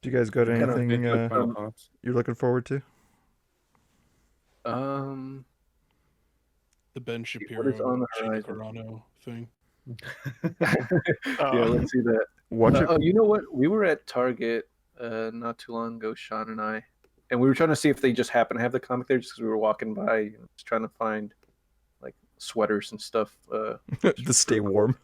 Do you guys got anything you're looking forward to? The Ben Shapiro, Gina Carrano thing. Yeah, let's see that. Watch it. Oh, you know what? We were at Target not too long ago, Sean and I, and we were trying to see if they just happen to have the comic there, just because we were walking by, just trying to find like sweaters and stuff. To stay warm.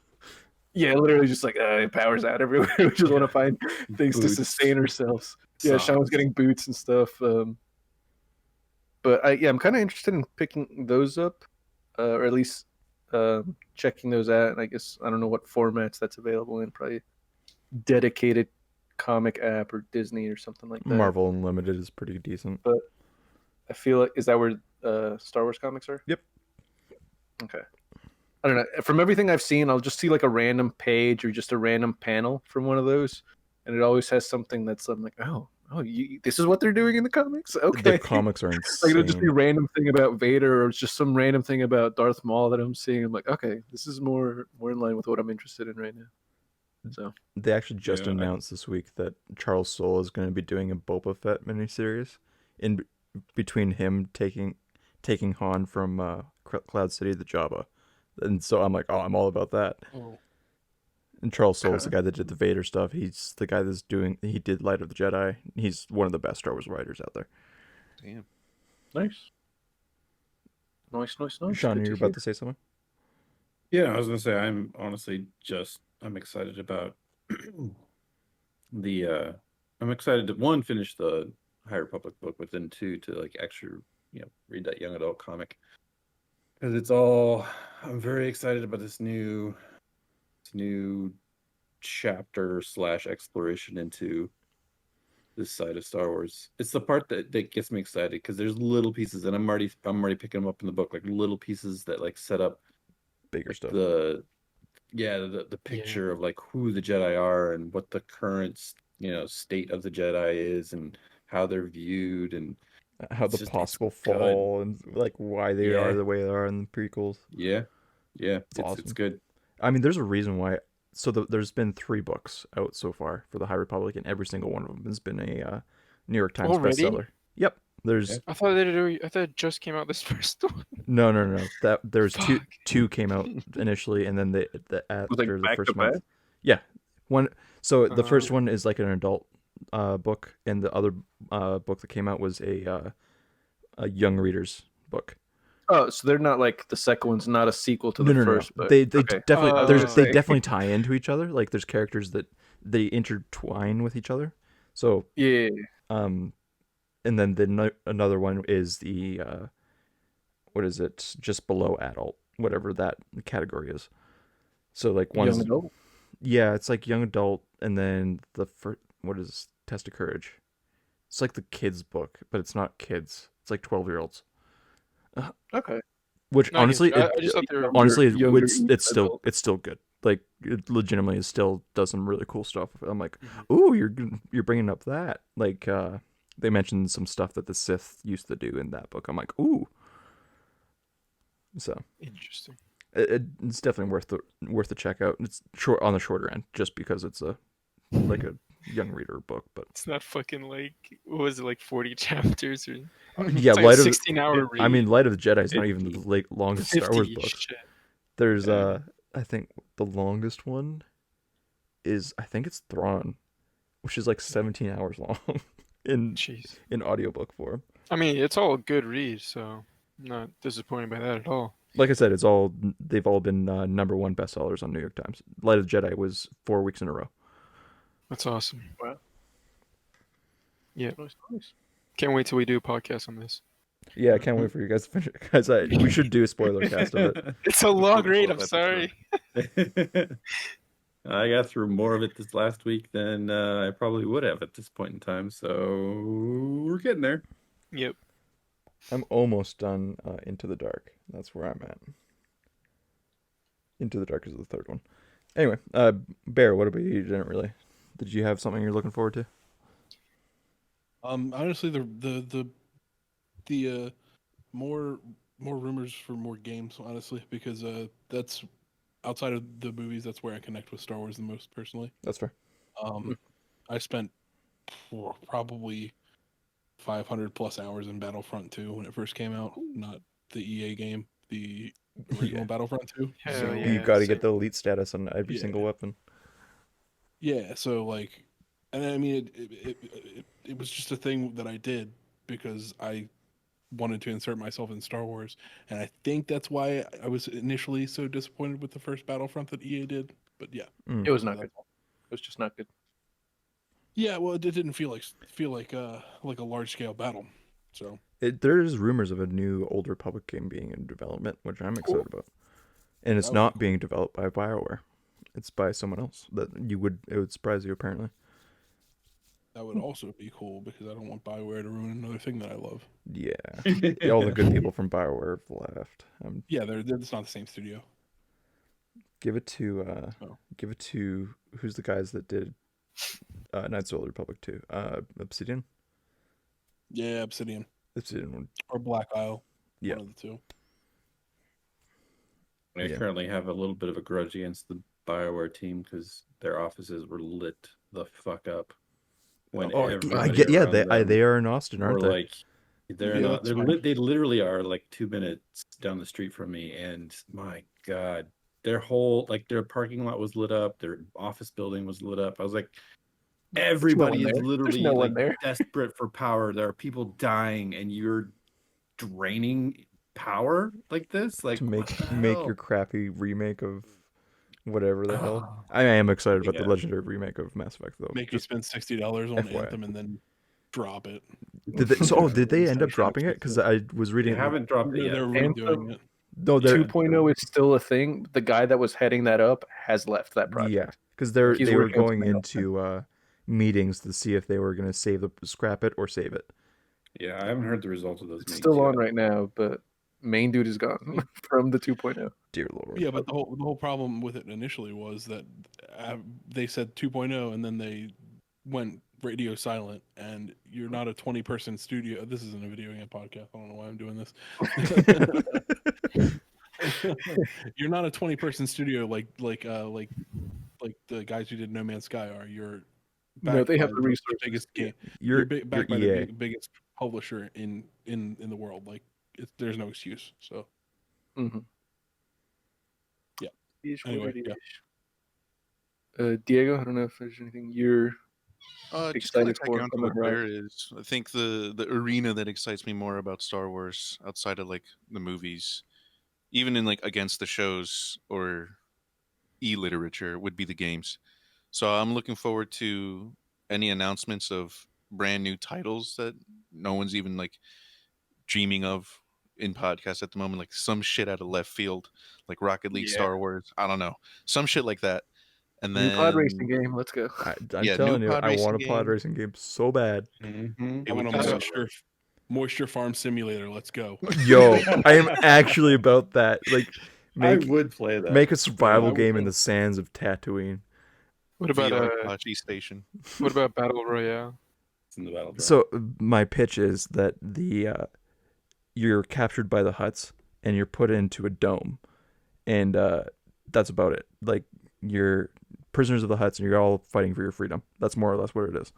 Yeah, literally just like it powers out everywhere. We just want to find things to sustain ourselves. Yeah, Sean was getting boots and stuff. But I'm kind of interested in picking those up, or at least checking those out. And I guess I don't know what formats that's available in. Probably dedicated comic app or Disney or something like that. Marvel Unlimited is pretty decent. But I feel like, is that where Star Wars comics are? Yep. Okay. I don't know. From everything I've seen, I'll just see like a random page or just a random panel from one of those, and it always has something that's I'm like, this is what they're doing in the comics. Okay, the comics are insane. Like it'll just be a random thing about Vader, or it's just some random thing about Darth Maul that I'm seeing. I'm like, okay, this is more in line with what I'm interested in right now. So they actually just announced this week that Charles Soule is going to be doing a Boba Fett miniseries in between him taking Han from Cloud City to Jabba. And so I'm like, I'm all about that. Oh. And Charles Soule is the guy that did the Vader stuff. He's the guy he did Light of the Jedi. He's one of the best Star Wars writers out there. Damn. Nice. Sean, you're about to say something? Yeah, I was going to say, I'm excited about I'm excited to, one, finish the High Republic book, but then two, to like actually, read that young adult comic. Because I'm very excited about this new chapter / exploration into this side of Star Wars. It's the part that gets me excited, because there's little pieces, and I'm already picking them up in the book, like little pieces that like set up bigger stuff. The picture of like who the Jedi are and what the current state of the Jedi is and how they're viewed and how the possible fall and like why they are the way they are in the prequels. Yeah, awesome. It's good. I mean, there's a reason why. So there's been 3 books out so far for the High Republic, and every single one of them has been a New York Times bestseller. Yep. There's. I thought it just came out this first one. No. That there's two came out initially, and then after the first month. Yeah, one. So the first one is like an adult book, and the other book that came out was a young reader's book. Oh, so they're not like the second one's not a sequel to the first. No. But they definitely they definitely tie into each other. Like there's characters that they intertwine with each other. So yeah. And then another one is the what is it? Just below adult, whatever that category is. So like Young one's adult. yeah, it's like young adult, and then the first what is Test of Courage? It's like the kids book, but it's not kids. It's like 12-year-olds. Okay. Which No, I get honestly, you. I just thought they were. Younger adult. it's still good. Like it legitimately still does some really cool stuff. I'm like, Mhm. ooh, you're bringing up that. Like they mentioned some stuff that the Sith used to do in that book. I'm like, ooh. So Interesting. it's definitely worth the check out. It's short on the shorter end, just because it's a like a young reader book. But It's not fucking like what was it, like 40 chapters or yeah, it's like a 16-hour I read. mean, Light of the Jedi is not even the 50. longest Star Wars 50 books. shit. There's Yeah. I think the longest one is I think it's Thrawn, which is like 17 hours long in Jeez. audiobook form. I mean, it's all a good read, so I'm not disappointed by that at all. Like I said, they've all been #1 bestsellers on New York Times. Light of the Jedi was 4 weeks in a row. That's awesome. Wow. Yeah. Nice. Can't wait till we do a podcast on this. Yeah, I can't wait for you guys to finish it, guys. We should do a spoiler cast of it. It's a long full read, I'm episode. sorry. I got through more of it this last week than I probably would have at this point in time. So we're getting there. Yep. I'm almost done Into the Dark. That's where I'm at. Into the Dark is the third one. Anyway, Bear, what about you? You didn't really. Did you have something you're looking forward to? Honestly, the more rumors for more games. Honestly, because that's outside of the movies, that's where I connect with Star Wars the most personally. That's fair. I spent probably 500 plus hours in Battlefront 2 when it first came out. Not the EA game, the original Yeah. Battlefront 2. Hell So yeah. You got to same. get the elite status on every Yeah. single weapon. yeah, so like, and I mean, it was just a thing that I did because I wanted to insert myself in Star Wars, and I think that's why I was initially so disappointed with the first Battlefront that EA did. But yeah, It was not So good. It was just not good. yeah, well, it didn't feel like a large scale battle. So There's rumors of a new Old Republic game being in development, which I'm excited about. And it's That would be not cool. being developed by BioWare. It's by someone else that it would surprise you apparently. that would also be cool because I don't want Bioware to ruin another thing that I love. Yeah. All the good people from BioWare have left. Yeah, it's not the same studio. Give it to Oh. who's the guys that did Knights of the Old Republic 2? Obsidian? Yeah, Obsidian Obsidian. or Black Isle, Yeah. one of the two. I Yeah. currently have a little bit of a grudge against the BioWare team because their offices were lit the fuck up when Oh, I everybody get. Yeah, around them they are in Austin, aren't were they? like, they're Yeah, not. that's fine. They literally are like 2 minutes down the street from me, and my god, their whole their parking lot was lit up, their office building was lit up. I was like, everybody is there. literally There's no one like there. desperate for power. There are people dying, and you're draining power like this. Like To what the make hell? your crappy remake of whatever the hell. I am excited about the Yeah. legendary remake of Mass Effect though. Make you Just spend $60 on FYI. Anthem and then drop it. did they end up dropping it? Because I was They reading. haven't dropped it They're, yet. they're redoing it. No, they're 2.0 is still a thing. The guy that was heading that up has left that project. yeah, because He's they were working on going something else. into meetings to see if they were going to scrap it or save it. Yeah, I haven't heard the results of those. It's meetings still on yet. right now, but main dude is gone from the 2.0. Dear Lord. Yeah, but the whole problem with it initially was that they said 2.0 and then they went radio silent, and you're not a 20-person studio. This isn't a video game podcast. I don't know why I'm doing this. You're not a 20-person studio like the guys who did No Man's Sky are. You're No, backed they have by the resources. biggest game. You're Backed by EA. the biggest publisher in the world. Like there's no excuse. So Mm-hmm. Yeah. Anyway, yeah. Diego, I don't know if there's anything you're Just kind excited of for tack on on to the what Bear horizon. is. I think the arena that excites me more about Star Wars outside of like the movies, even in like against the shows or e-literature, would be the games. So I'm looking forward to any announcements of brand new titles that no one's even like dreaming of in podcasts at the moment, like some shit out of left field, like Rocket League, Yeah. Star Wars. I don't know, some shit like that. And New pod racing then game. Let's go. I'm Yeah, telling new you, pod I want a racing pod game. racing game so bad. Mhm. It I would want be a so moisture farm simulator. Let's go. Yo, I am actually about that. Like, I make would play that. make a survival I game in will. the sands of Tatooine. What about VR Kashi Station. what about Battle Royale? It's in the battle. So my pitch is that you're captured by the Hutts and you're put into a dome, and that's about it. Like, you're prisoners of the Hutts and you're all fighting for your freedom. That's more or less what it is.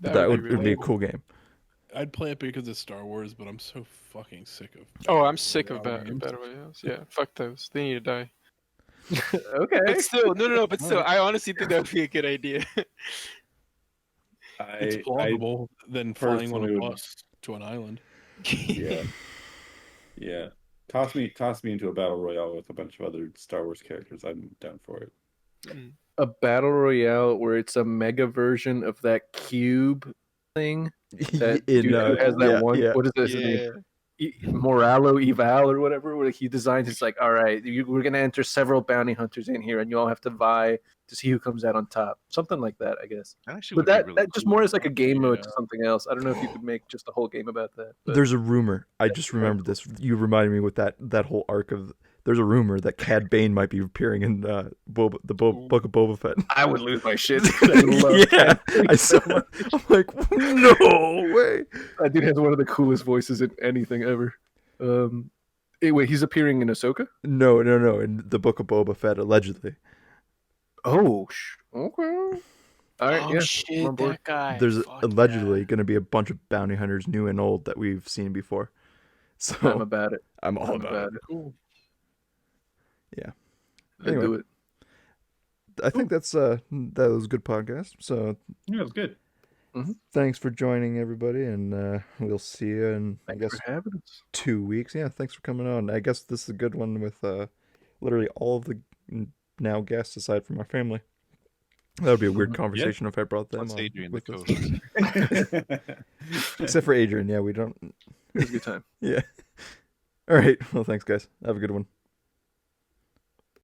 But that would would be it would be a really cool game. I'd play it because it's Star Wars, but I'm so fucking sick of. Oh, I'm sick of Royale games. Battle Royales. Yeah, fuck those. They need to die. Okay. But still, no. But still, I honestly think that would be a good idea. It's plausible than flying on a personally would- bus to an island. Yeah. Yeah. Toss me into a battle royale with a bunch of other Star Wars characters. I'm down for it. A battle royale where it's a mega version of that cube thing. That dude who has that one. yeah. What is this? Moralo Eval or whatever. Where he designs. It's like, all right, we're gonna enter several bounty hunters in here, and you all have to vie to see who comes out on top. Something like that, I guess. That actually But would be that really that just cool. more as like a game mode to Yeah. something else. I don't know if you could make just a whole game about that. But There's a rumor. I just remembered this. You reminded me with that whole arc of. There's a rumor that Cad Bane might be appearing in the Book of Boba Fett. I would lose my shit. I love Yeah, Cad Bane I so saw. much. I'm like, no way. That dude has one of the coolest voices in anything ever. Wait, he's appearing in Ahsoka? No. In the Book of Boba Fett, allegedly. Oh, okay. All right, Oh yeah. I'm shit, on board. that guy. There's Fuck allegedly yeah. going to be a bunch of bounty hunters, new and old, that we've seen before. So I'm about it. I'm all I'm about it. Cool. Let's Anyway. do it. I think that was a good podcast. So Yeah, it was good. thanks for joining, everybody, and we'll see you in, I guess, For having us. 2 weeks. Yeah, thanks for coming on. I guess this is a good one with literally all of the now guests aside from our family. That would be a weird conversation if I brought them Plus on Adrian, the with us. co-host. Except for Adrian. Yeah, we don't. It was a good time. Yeah. All right. Well, thanks, guys. Have a good one.